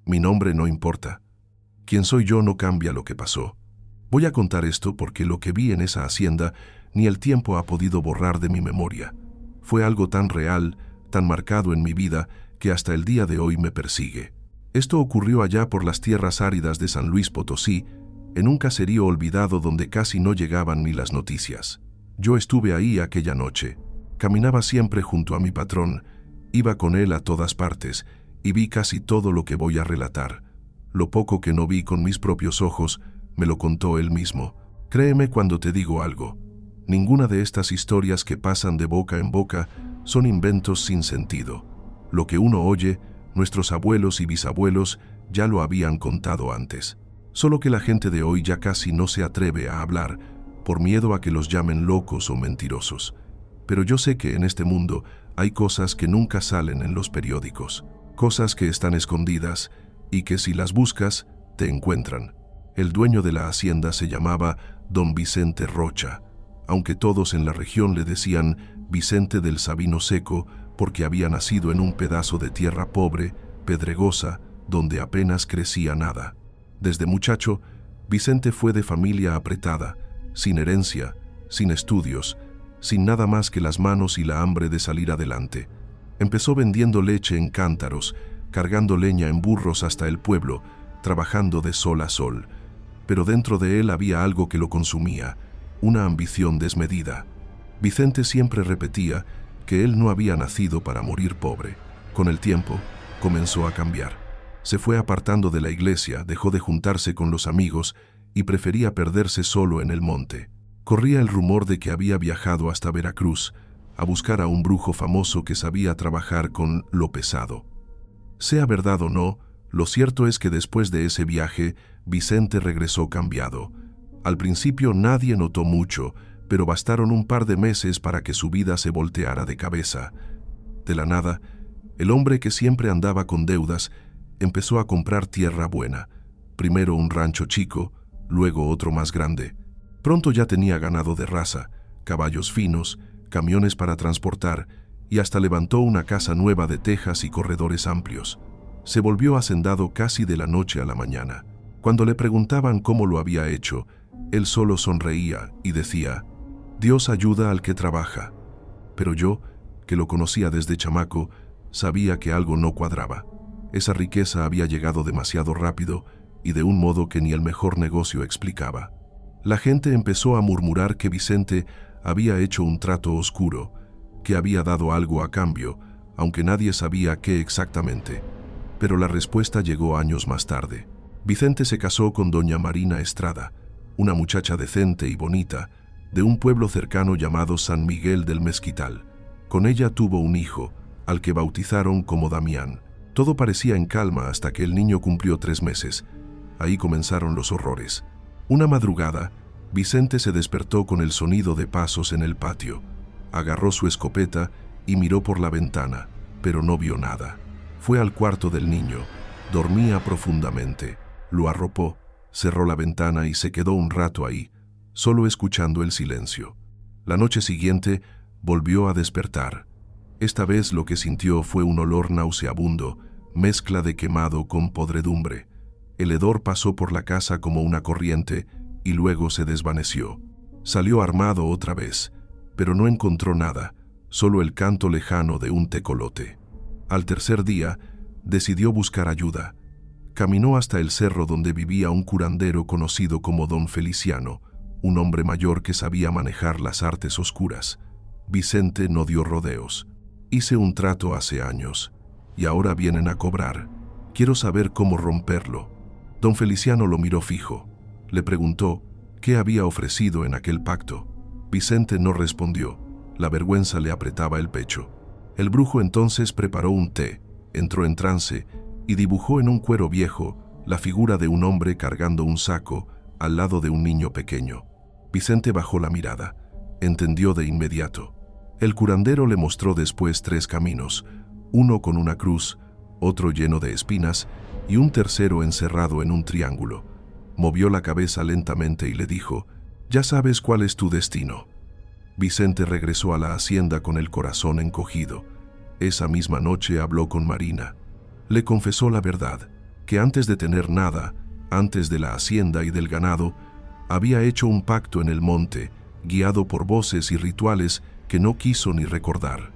Mi nombre no importa. Quien soy yo no cambia lo que pasó. Voy a contar esto porque lo que vi en esa hacienda ni el tiempo ha podido borrar de mi memoria. Fue algo tan real, tan marcado en mi vida, que hasta el día de hoy me persigue. Esto ocurrió allá por las tierras áridas de San Luis Potosí, en un caserío olvidado donde casi no llegaban ni las noticias. Yo estuve ahí aquella noche. Caminaba siempre junto a mi patrón, iba con él a todas partes, y vi casi todo lo que voy a relatar. Lo poco que no vi con mis propios ojos, me lo contó él mismo. Créeme cuando te digo algo. Ninguna de estas historias que pasan de boca en boca son inventos sin sentido. Lo que uno oye, nuestros abuelos y bisabuelos ya lo habían contado antes. Solo que la gente de hoy ya casi no se atreve a hablar por miedo a que los llamen locos o mentirosos. Pero yo sé que en este mundo hay cosas que nunca salen en los periódicos, cosas que están escondidas y que si las buscas, te encuentran. El dueño de la hacienda se llamaba Don Vicente Rocha, aunque todos en la región le decían Vicente del Sabino Seco porque había nacido en un pedazo de tierra pobre, pedregosa, donde apenas crecía nada. Desde muchacho, Vicente fue de familia apretada, sin herencia, sin estudios, sin nada más que las manos y la hambre de salir adelante. Empezó vendiendo leche en cántaros, cargando leña en burros hasta el pueblo, trabajando de sol a sol. Pero dentro de él había algo que lo consumía, una ambición desmedida. Vicente siempre repetía que él no había nacido para morir pobre. Con el tiempo, comenzó a cambiar. Se fue apartando de la iglesia, dejó de juntarse con los amigos y prefería perderse solo en el monte. Corría el rumor de que había viajado hasta Veracruz a buscar a un brujo famoso que sabía trabajar con lo pesado. Sea verdad o no, lo cierto es que después de ese viaje, Vicente regresó cambiado. Al principio nadie notó mucho, pero bastaron un par de meses para que su vida se volteara de cabeza. De la nada, el hombre que siempre andaba con deudas empezó a comprar tierra buena. Primero un rancho chico, luego otro más grande. Pronto ya tenía ganado de raza, caballos finos, camiones para transportar y hasta levantó una casa nueva de tejas y corredores amplios. Se volvió hacendado casi de la noche a la mañana. Cuando le preguntaban cómo lo había hecho, él solo sonreía y decía, «Dios ayuda al que trabaja». Pero yo, que lo conocía desde chamaco, sabía que algo no cuadraba. Esa riqueza había llegado demasiado rápido y de un modo que ni el mejor negocio explicaba. La gente empezó a murmurar que Vicente había hecho un trato oscuro, que había dado algo a cambio, aunque nadie sabía qué exactamente. Pero la respuesta llegó años más tarde. Vicente se casó con doña Marina Estrada, una muchacha decente y bonita, de un pueblo cercano llamado San Miguel del Mezquital. Con ella tuvo un hijo, al que bautizaron como Damián. Todo parecía en calma hasta que el niño cumplió 3 meses. Ahí comenzaron los horrores. Una madrugada, Vicente se despertó con el sonido de pasos en el patio. Agarró su escopeta y miró por la ventana, pero no vio nada. Fue al cuarto del niño. Dormía profundamente. Lo arropó, cerró la ventana y se quedó un rato ahí, solo escuchando el silencio. La noche siguiente volvió a despertar. Esta vez lo que sintió fue un olor nauseabundo, mezcla de quemado con podredumbre. El hedor pasó por la casa como una corriente y luego se desvaneció. Salió armado otra vez, pero no encontró nada, solo el canto lejano de un tecolote. Al tercer día, decidió buscar ayuda. Caminó hasta el cerro donde vivía un curandero conocido como Don Feliciano, un hombre mayor que sabía manejar las artes oscuras. Vicente no dio rodeos. Hice un trato hace años, y ahora vienen a cobrar. Quiero saber cómo romperlo. Don Feliciano lo miró fijo. Le preguntó qué había ofrecido en aquel pacto. Vicente no respondió. La vergüenza le apretaba el pecho. El brujo entonces preparó un té, entró en trance y dibujó en un cuero viejo la figura de un hombre cargando un saco al lado de un niño pequeño. Vicente bajó la mirada. Entendió de inmediato. El curandero le mostró después 3 caminos, uno con una cruz, otro lleno de espinas y un tercero encerrado en un triángulo. Movió la cabeza lentamente y le dijo, «Ya sabes cuál es tu destino». Vicente regresó a la hacienda con el corazón encogido. Esa misma noche habló con Marina. Le confesó la verdad, que antes de tener nada, antes de la hacienda y del ganado, había hecho un pacto en el monte, guiado por voces y rituales que no quiso ni recordar.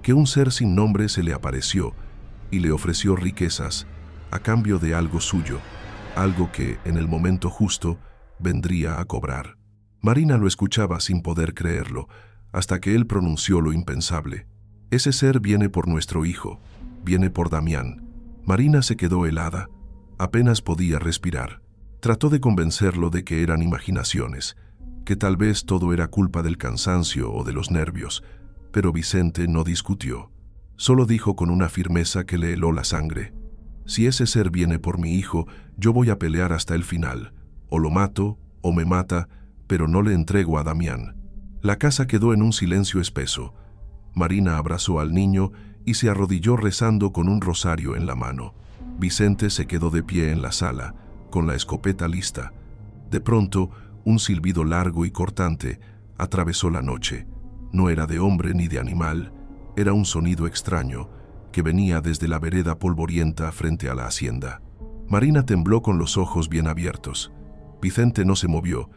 Que un ser sin nombre se le apareció y le ofreció riquezas a cambio de algo suyo, algo que, en el momento justo, vendría a cobrar. Marina lo escuchaba sin poder creerlo, hasta que él pronunció lo impensable. Ese ser viene por nuestro hijo, viene por Damián. Marina se quedó helada, apenas podía respirar. Trató de convencerlo de que eran imaginaciones, que tal vez todo era culpa del cansancio o de los nervios, pero Vicente no discutió. Solo dijo con una firmeza que le heló la sangre: si ese ser viene por mi hijo, yo voy a pelear hasta el final. O lo mato, o me mata, pero no le entrego a Damián. La casa quedó en un silencio espeso. Marina abrazó al niño y se arrodilló rezando con un rosario en la mano. Vicente se quedó de pie en la sala, con la escopeta lista. De pronto, un silbido largo y cortante atravesó la noche. No era de hombre ni de animal, era un sonido extraño que venía desde la vereda polvorienta frente a la hacienda. Marina tembló con los ojos bien abiertos. Vicente no se movió,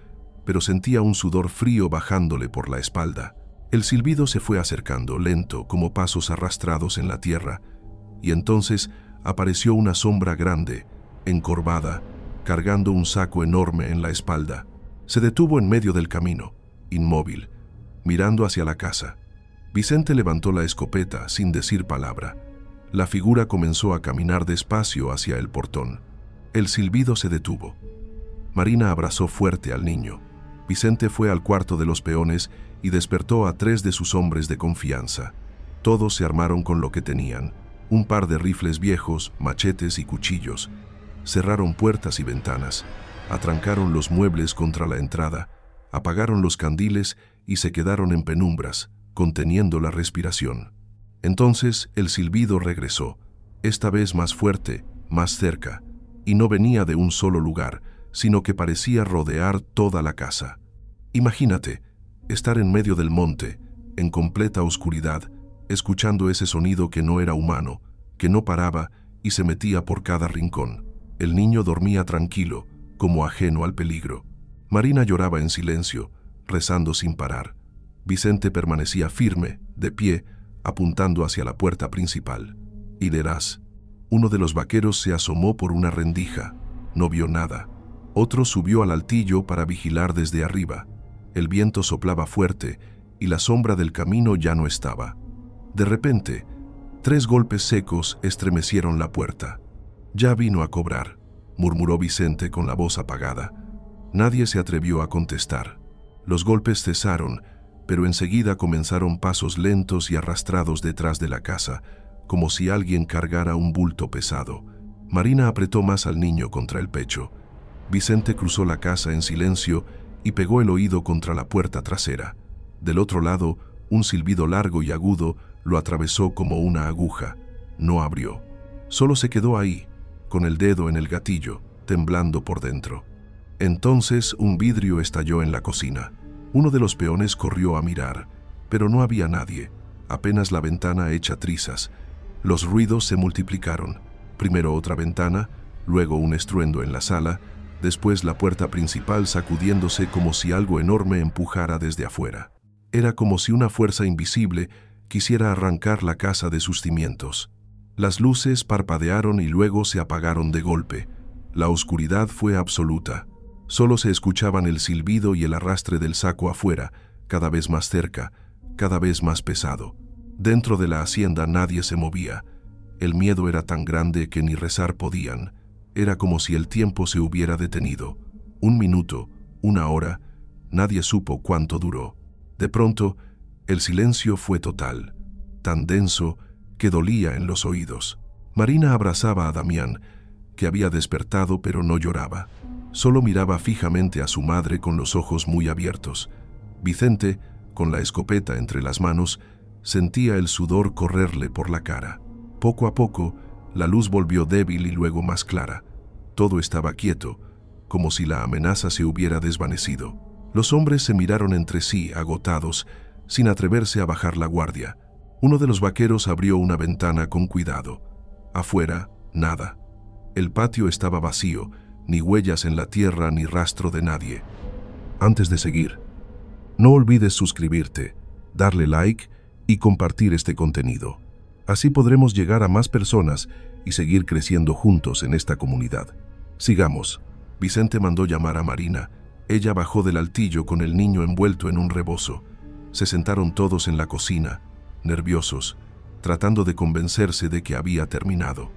pero sentía un sudor frío bajándole por la espalda. El silbido se fue acercando, lento, como pasos arrastrados en la tierra, y entonces apareció una sombra grande, encorvada, cargando un saco enorme en la espalda. Se detuvo en medio del camino, inmóvil, mirando hacia la casa. Vicente levantó la escopeta sin decir palabra. La figura comenzó a caminar despacio hacia el portón. El silbido se detuvo. Marina abrazó fuerte al niño. Vicente fue al cuarto de los peones y despertó a 3 de sus hombres de confianza. Todos se armaron con lo que tenían: un par de rifles viejos, machetes y cuchillos. Cerraron puertas y ventanas, atrancaron los muebles contra la entrada, apagaron los candiles y se quedaron en penumbras, conteniendo la respiración. Entonces el silbido regresó, esta vez más fuerte, más cerca, y no venía de un solo lugar, sino que parecía rodear toda la casa. Imagínate, estar en medio del monte, en completa oscuridad, escuchando ese sonido que no era humano, que no paraba y se metía por cada rincón. El niño dormía tranquilo, como ajeno al peligro. Marina lloraba en silencio, rezando sin parar. Vicente permanecía firme, de pie, apuntando hacia la puerta principal. Y verás, uno de los vaqueros se asomó por una rendija. No vio nada. Otro subió al altillo para vigilar desde arriba. El viento soplaba fuerte y la sombra del camino ya no estaba. De repente, 3 golpes secos estremecieron la puerta. «Ya vino a cobrar», murmuró Vicente con la voz apagada. Nadie se atrevió a contestar. Los golpes cesaron, pero enseguida comenzaron pasos lentos y arrastrados detrás de la casa, como si alguien cargara un bulto pesado. Marina apretó más al niño contra el pecho. Vicente cruzó la casa en silencio y pegó el oído contra la puerta trasera. Del otro lado, un silbido largo y agudo lo atravesó como una aguja. No abrió. Solo se quedó ahí, con el dedo en el gatillo, temblando por dentro. Entonces un vidrio estalló en la cocina. Uno de los peones corrió a mirar, pero no había nadie, apenas la ventana hecha trizas. Los ruidos se multiplicaron. Primero otra ventana, luego un estruendo en la sala, después la puerta principal sacudiéndose como si algo enorme empujara desde afuera. Era como si una fuerza invisible quisiera arrancar la casa de sus cimientos. Las luces parpadearon y luego se apagaron de golpe. La oscuridad fue absoluta. Solo se escuchaban el silbido y el arrastre del saco afuera, cada vez más cerca, cada vez más pesado. Dentro de la hacienda nadie se movía. El miedo era tan grande que ni rezar podían. Era como si el tiempo se hubiera detenido. 1 minuto, 1 hora, nadie supo cuánto duró. De pronto, el silencio fue total, tan denso que dolía en los oídos. Marina abrazaba a Damián, que había despertado pero no lloraba. Solo miraba fijamente a su madre con los ojos muy abiertos. Vicente, con la escopeta entre las manos, sentía el sudor correrle por la cara. Poco a poco, la luz volvió débil y luego más clara. Todo estaba quieto, como si la amenaza se hubiera desvanecido. Los hombres se miraron entre sí, agotados, sin atreverse a bajar la guardia. Uno de los vaqueros abrió una ventana con cuidado. Afuera, nada. El patio estaba vacío, ni huellas en la tierra ni rastro de nadie. Antes de seguir, no olvides suscribirte, darle like y compartir este contenido. Así podremos llegar a más personas y seguir creciendo juntos en esta comunidad. Sigamos. Vicente mandó llamar a Marina. Ella bajó del altillo con el niño envuelto en un rebozo. Se sentaron todos en la cocina, nerviosos, tratando de convencerse de que había terminado.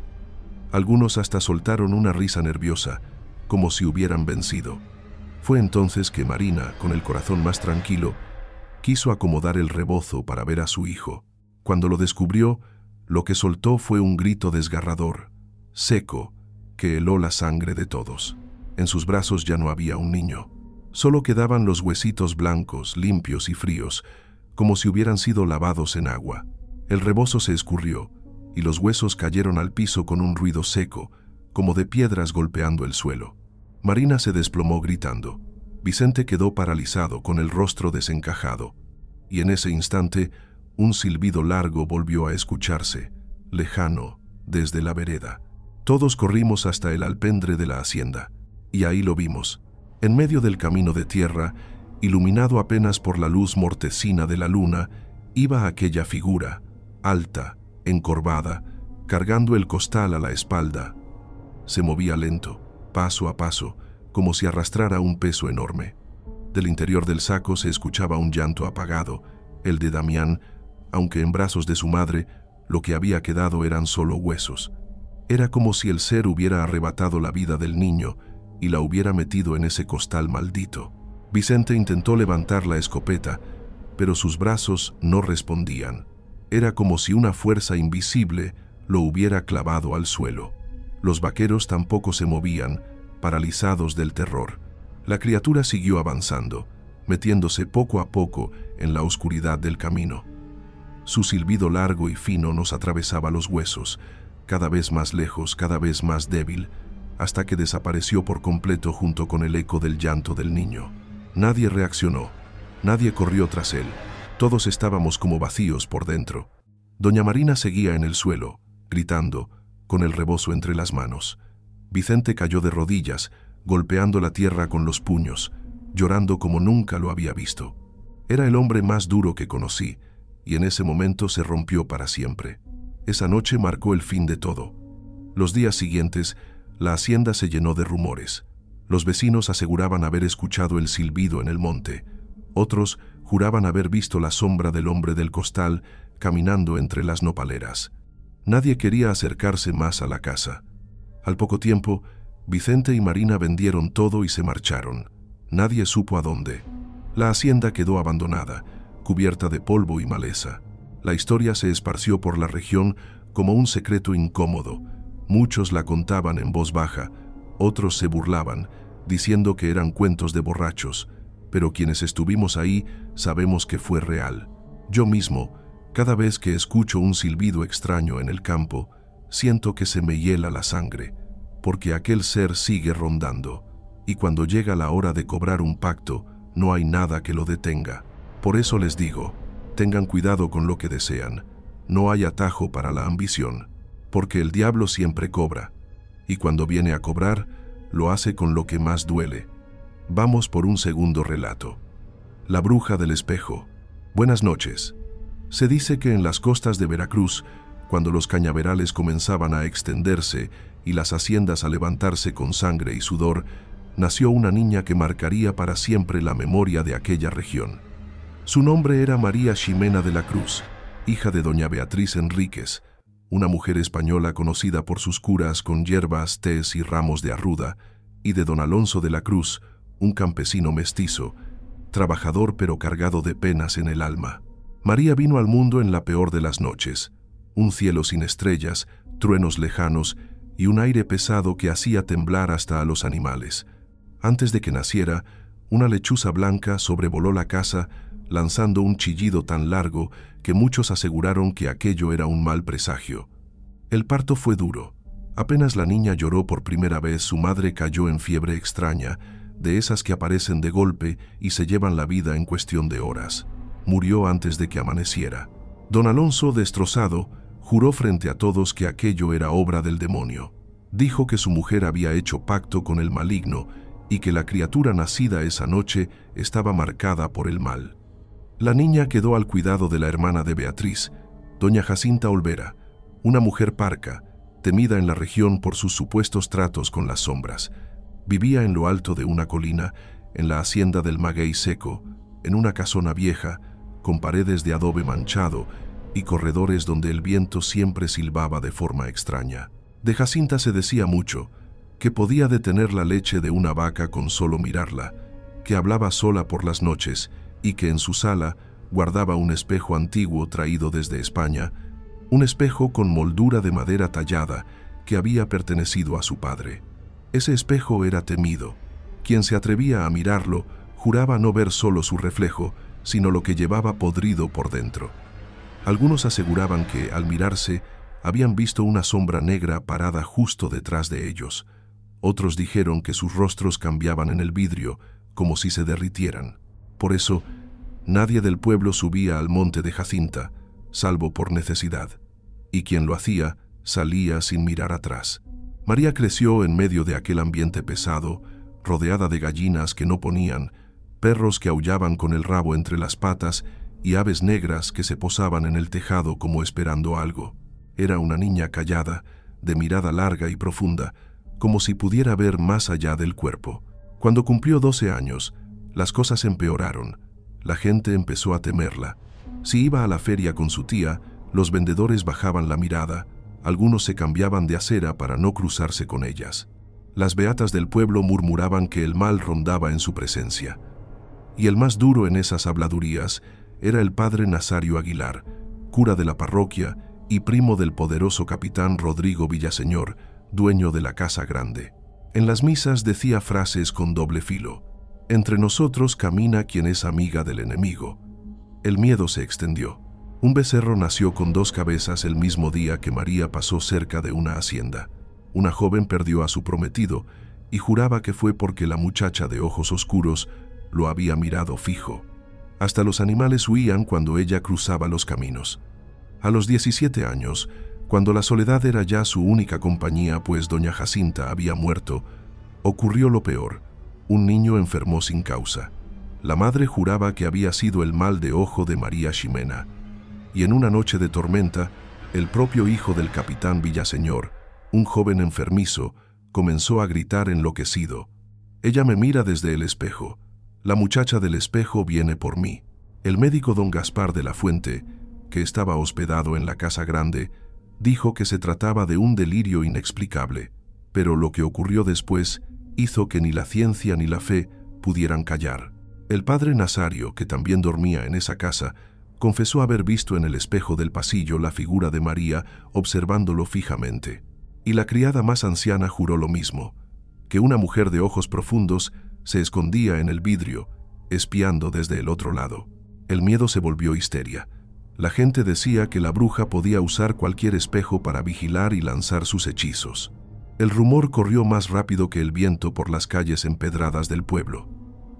Algunos hasta soltaron una risa nerviosa, como si hubieran vencido. Fue entonces que Marina, con el corazón más tranquilo, quiso acomodar el rebozo para ver a su hijo. Cuando lo descubrió, lo que soltó fue un grito desgarrador, seco, que heló la sangre de todos. En sus brazos ya no había un niño. Solo quedaban los huesitos blancos, limpios y fríos, como si hubieran sido lavados en agua. El rebozo se escurrió, y los huesos cayeron al piso con un ruido seco, como de piedras golpeando el suelo. Marina se desplomó gritando. Vicente quedó paralizado con el rostro desencajado, y en ese instante un silbido largo volvió a escucharse, lejano, desde la vereda. Todos corrimos hasta el alpendre de la hacienda, y ahí lo vimos, en medio del camino de tierra, iluminado apenas por la luz mortecina de la luna, iba aquella figura, alta, encorvada, cargando el costal a la espalda. Se movía lento, paso a paso, como si arrastrara un peso enorme. Del interior del saco se escuchaba un llanto apagado, el de Damián, aunque en brazos de su madre, lo que había quedado eran solo huesos. Era como si el ser hubiera arrebatado la vida del niño y la hubiera metido en ese costal maldito. Vicente intentó levantar la escopeta, pero sus brazos no respondían. Era como si una fuerza invisible lo hubiera clavado al suelo. Los vaqueros tampoco se movían, paralizados del terror. La criatura siguió avanzando, metiéndose poco a poco en la oscuridad del camino. Su silbido largo y fino nos atravesaba los huesos, cada vez más lejos, cada vez más débil, hasta que desapareció por completo junto con el eco del llanto del niño. Nadie reaccionó, nadie corrió tras él, todos estábamos como vacíos por dentro. Doña Marina seguía en el suelo, gritando, con el rebozo entre las manos. Vicente cayó de rodillas, golpeando la tierra con los puños, llorando como nunca lo había visto. Era el hombre más duro que conocí, y en ese momento se rompió para siempre. Esa noche marcó el fin de todo. Los días siguientes, la hacienda se llenó de rumores. Los vecinos aseguraban haber escuchado el silbido en el monte. Otros juraban haber visto la sombra del hombre del costal caminando entre las nopaleras. Nadie quería acercarse más a la casa. Al poco tiempo, Vicente y Marina vendieron todo y se marcharon. Nadie supo a dónde. La hacienda quedó abandonada, cubierta de polvo y maleza. La historia se esparció por la región como un secreto incómodo. Muchos la contaban en voz baja, otros se burlaban, diciendo que eran cuentos de borrachos, pero quienes estuvimos ahí sabemos que fue real. Yo mismo, cada vez que escucho un silbido extraño en el campo, siento que se me hiela la sangre, porque aquel ser sigue rondando, y cuando llega la hora de cobrar un pacto, no hay nada que lo detenga. Por eso les digo, tengan cuidado con lo que desean. No hay atajo para la ambición, porque el diablo siempre cobra, y cuando viene a cobrar, lo hace con lo que más duele. Vamos por un segundo relato. La bruja del espejo. Buenas noches. Se dice que en las costas de Veracruz, cuando los cañaverales comenzaban a extenderse y las haciendas a levantarse con sangre y sudor, nació una niña que marcaría para siempre la memoria de aquella región. Su nombre era María Ximena de la Cruz, hija de doña Beatriz Enríquez, una mujer española conocida por sus curas con hierbas, tés y ramos de arruda, y de don Alonso de la Cruz, un campesino mestizo, trabajador pero cargado de penas en el alma. María vino al mundo en la peor de las noches, un cielo sin estrellas, truenos lejanos y un aire pesado que hacía temblar hasta a los animales. Antes de que naciera, una lechuza blanca sobrevoló la casa, lanzando un chillido tan largo que muchos aseguraron que aquello era un mal presagio. El parto fue duro. Apenas la niña lloró por primera vez, su madre cayó en fiebre extraña, de esas que aparecen de golpe y se llevan la vida en cuestión de horas. Murió antes de que amaneciera. Don Alonso, destrozado, juró frente a todos que aquello era obra del demonio. Dijo que su mujer había hecho pacto con el maligno y que la criatura nacida esa noche estaba marcada por el mal. La niña quedó al cuidado de la hermana de Beatriz, doña Jacinta Olvera, una mujer parca, temida en la región por sus supuestos tratos con las sombras. Vivía en lo alto de una colina, en la hacienda del Maguey Seco, en una casona vieja, con paredes de adobe manchado y corredores donde el viento siempre silbaba de forma extraña. De Jacinta se decía mucho, que podía detener la leche de una vaca con solo mirarla, que hablaba sola por las noches y que en su sala guardaba un espejo antiguo traído desde España, un espejo con moldura de madera tallada que había pertenecido a su padre. Ese espejo era temido. Quien se atrevía a mirarlo juraba no ver solo su reflejo, sino lo que llevaba podrido por dentro. Algunos aseguraban que, al mirarse, habían visto una sombra negra parada justo detrás de ellos. Otros dijeron que sus rostros cambiaban en el vidrio, como si se derritieran. Por eso, nadie del pueblo subía al monte de Jacinta, salvo por necesidad, y quien lo hacía salía sin mirar atrás. María creció en medio de aquel ambiente pesado, rodeada de gallinas que no ponían, perros que aullaban con el rabo entre las patas y aves negras que se posaban en el tejado como esperando algo. Era una niña callada, de mirada larga y profunda, como si pudiera ver más allá del cuerpo. Cuando cumplió 12 años, las cosas empeoraron. La gente empezó a temerla. Si iba a la feria con su tía, los vendedores bajaban la mirada, algunos se cambiaban de acera para no cruzarse con ellas. Las beatas del pueblo murmuraban que el mal rondaba en su presencia. Y el más duro en esas habladurías era el padre Nazario Aguilar, cura de la parroquia y primo del poderoso capitán Rodrigo Villaseñor, dueño de la Casa Grande. En las misas decía frases con doble filo. Entre nosotros camina quien es amiga del enemigo. El miedo se extendió. Un becerro nació con 2 cabezas el mismo día que María pasó cerca de una hacienda. Una joven perdió a su prometido y juraba que fue porque la muchacha de ojos oscuros lo había mirado fijo. Hasta los animales huían cuando ella cruzaba los caminos. A los 17 años, cuando la soledad era ya su única compañía, pues doña Jacinta había muerto, ocurrió lo peor. Un niño enfermó sin causa. La madre juraba que había sido el mal de ojo de María Ximena. Y en una noche de tormenta, el propio hijo del capitán Villaseñor, un joven enfermizo, comenzó a gritar enloquecido: «Ella me mira desde el espejo. La muchacha del espejo viene por mí». El médico don Gaspar de la Fuente, que estaba hospedado en la Casa Grande, dijo que se trataba de un delirio inexplicable, pero lo que ocurrió después hizo que ni la ciencia ni la fe pudieran callar. El padre Nazario, que también dormía en esa casa, confesó haber visto en el espejo del pasillo la figura de María observándolo fijamente. Y la criada más anciana juró lo mismo, que una mujer de ojos profundos se escondía en el vidrio, espiando desde el otro lado. El miedo se volvió histeria. La gente decía que la bruja podía usar cualquier espejo para vigilar y lanzar sus hechizos. El rumor corrió más rápido que el viento por las calles empedradas del pueblo.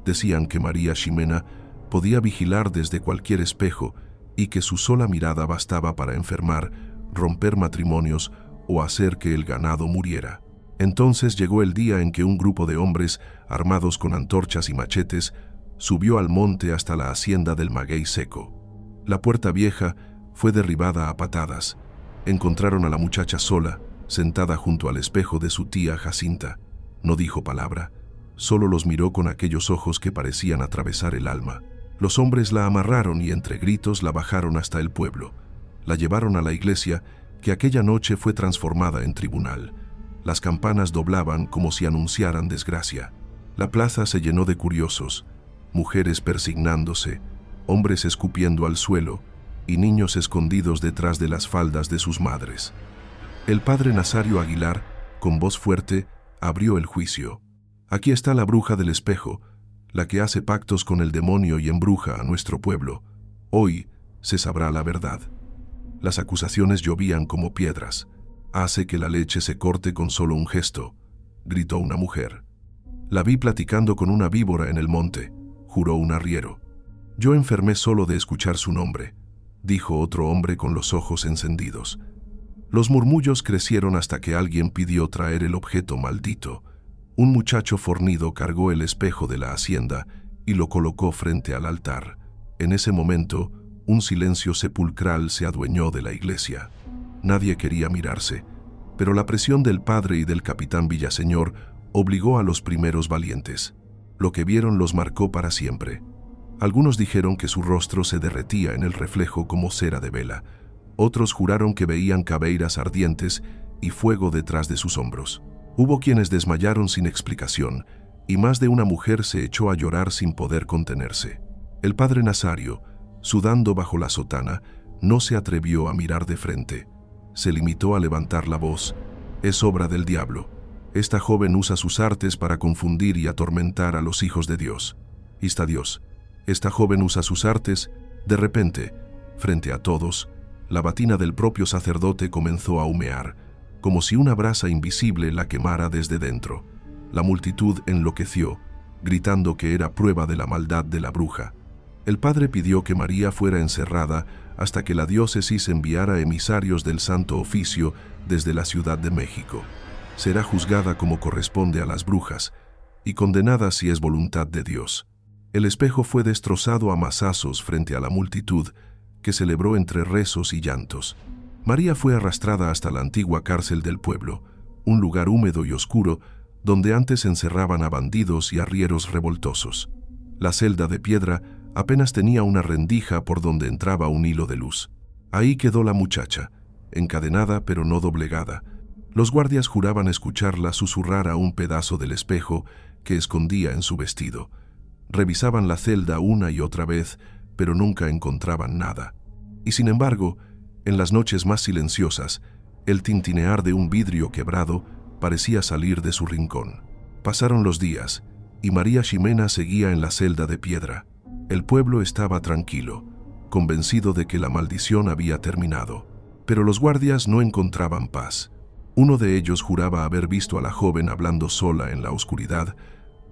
Decían que María Ximena podía vigilar desde cualquier espejo y que su sola mirada bastaba para enfermar, romper matrimonios o hacer que el ganado muriera. Entonces llegó el día en que un grupo de hombres, armados con antorchas y machetes, subió al monte hasta la hacienda del Maguey Seco. La puerta vieja fue derribada a patadas. Encontraron a la muchacha sola, sentada junto al espejo de su tía Jacinta. No dijo palabra, solo los miró con aquellos ojos que parecían atravesar el alma. Los hombres la amarraron y entre gritos la bajaron hasta el pueblo. La llevaron a la iglesia, que aquella noche fue transformada en tribunal. Las campanas doblaban como si anunciaran desgracia. La plaza se llenó de curiosos, mujeres persignándose, hombres escupiendo al suelo y niños escondidos detrás de las faldas de sus madres. El padre Nazario Aguilar, con voz fuerte, abrió el juicio. «Aquí está la bruja del espejo, la que hace pactos con el demonio y embruja a nuestro pueblo. Hoy se sabrá la verdad». Las acusaciones llovían como piedras. «Hace que la leche se corte con solo un gesto», gritó una mujer. «La vi platicando con una víbora en el monte», juró un arriero. «Yo enfermé solo de escuchar su nombre», dijo otro hombre con los ojos encendidos. Los murmullos crecieron hasta que alguien pidió traer el objeto maldito. Un muchacho fornido cargó el espejo de la hacienda y lo colocó frente al altar. En ese momento, un silencio sepulcral se adueñó de la iglesia. Nadie quería mirarse, pero la presión del padre y del capitán Villaseñor obligó a los primeros valientes. Lo que vieron los marcó para siempre. Algunos dijeron que su rostro se derretía en el reflejo como cera de vela. Otros juraron que veían cabeiras ardientes y fuego detrás de sus hombros. Hubo quienes desmayaron sin explicación, y más de una mujer se echó a llorar sin poder contenerse. El padre Nazario, sudando bajo la sotana, no se atrevió a mirar de frente. Se limitó a levantar la voz. «Es obra del diablo. Esta joven usa sus artes para confundir y atormentar a los hijos de Dios. Está Dios. Esta joven usa sus artes». De repente, frente a todos, la batina del propio sacerdote comenzó a humear, como si una brasa invisible la quemara desde dentro. La multitud enloqueció, gritando que era prueba de la maldad de la bruja. El padre pidió que María fuera encerrada hasta que la diócesis enviara emisarios del Santo Oficio desde la Ciudad de México. Será juzgada como corresponde a las brujas y condenada si es voluntad de Dios. El espejo fue destrozado a mazazos frente a la multitud, que celebró entre rezos y llantos. María fue arrastrada hasta la antigua cárcel del pueblo, un lugar húmedo y oscuro donde antes encerraban a bandidos y arrieros revoltosos. La celda de piedra apenas tenía una rendija por donde entraba un hilo de luz. Ahí quedó la muchacha, encadenada pero no doblegada. Los guardias juraban escucharla susurrar a un pedazo del espejo que escondía en su vestido. Revisaban la celda una y otra vez, pero nunca encontraban nada. Y sin embargo, en las noches más silenciosas, el tintinear de un vidrio quebrado parecía salir de su rincón. Pasaron los días, y María Ximena seguía en la celda de piedra. El pueblo estaba tranquilo, convencido de que la maldición había terminado. Pero los guardias no encontraban paz. Uno de ellos juraba haber visto a la joven hablando sola en la oscuridad,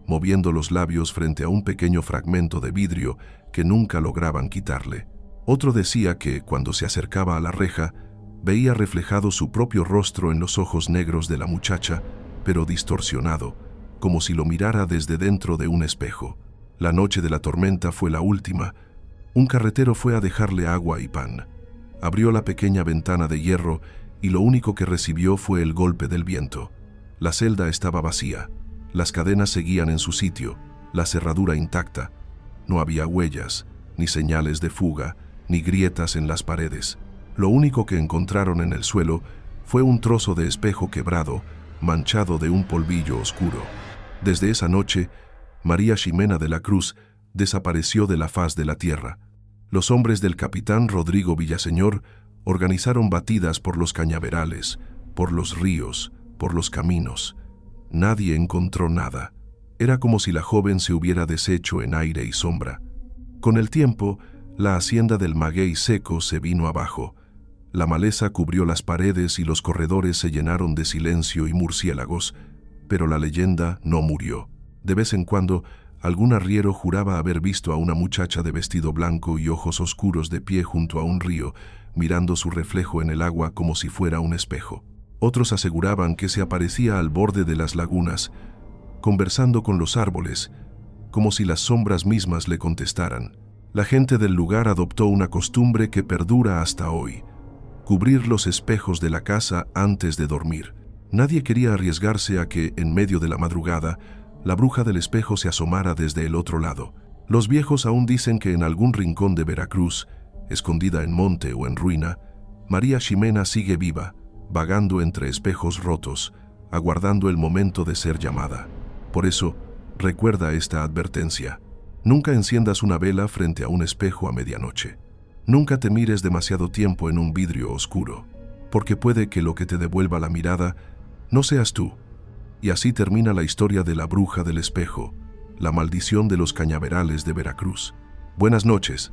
moviendo los labios frente a un pequeño fragmento de vidrio que nunca lograban quitarle. Otro decía que, cuando se acercaba a la reja, veía reflejado su propio rostro en los ojos negros de la muchacha, pero distorsionado, como si lo mirara desde dentro de un espejo. La noche de la tormenta fue la última. Un carretero fue a dejarle agua y pan. Abrió la pequeña ventana de hierro y lo único que recibió fue el golpe del viento. La celda estaba vacía. Las cadenas seguían en su sitio, la cerradura intacta. No había huellas, ni señales de fuga, ni grietas en las paredes. Lo único que encontraron en el suelo fue un trozo de espejo quebrado, manchado de un polvillo oscuro. Desde esa noche, María Ximena de la Cruz desapareció de la faz de la tierra. Los hombres del capitán Rodrigo Villaseñor organizaron batidas por los cañaverales, por los ríos, por los caminos. Nadie encontró nada. Era como si la joven se hubiera deshecho en aire y sombra. Con el tiempo, la hacienda del maguey seco se vino abajo. La maleza cubrió las paredes y los corredores se llenaron de silencio y murciélagos, pero la leyenda no murió. De vez en cuando, algún arriero juraba haber visto a una muchacha de vestido blanco y ojos oscuros de pie junto a un río, mirando su reflejo en el agua como si fuera un espejo. Otros aseguraban que se aparecía al borde de las lagunas, conversando con los árboles, como si las sombras mismas le contestaran. La gente del lugar adoptó una costumbre que perdura hasta hoy: cubrir los espejos de la casa antes de dormir. Nadie quería arriesgarse a que, en medio de la madrugada, la bruja del espejo se asomara desde el otro lado. Los viejos aún dicen que en algún rincón de Veracruz, escondida en monte o en ruina, María Ximena sigue viva, vagando entre espejos rotos, aguardando el momento de ser llamada. Por eso, recuerda esta advertencia: nunca enciendas una vela frente a un espejo a medianoche. Nunca te mires demasiado tiempo en un vidrio oscuro, porque puede que lo que te devuelva la mirada no seas tú. Y así termina la historia de la bruja del espejo, la maldición de los cañaverales de Veracruz. Buenas noches.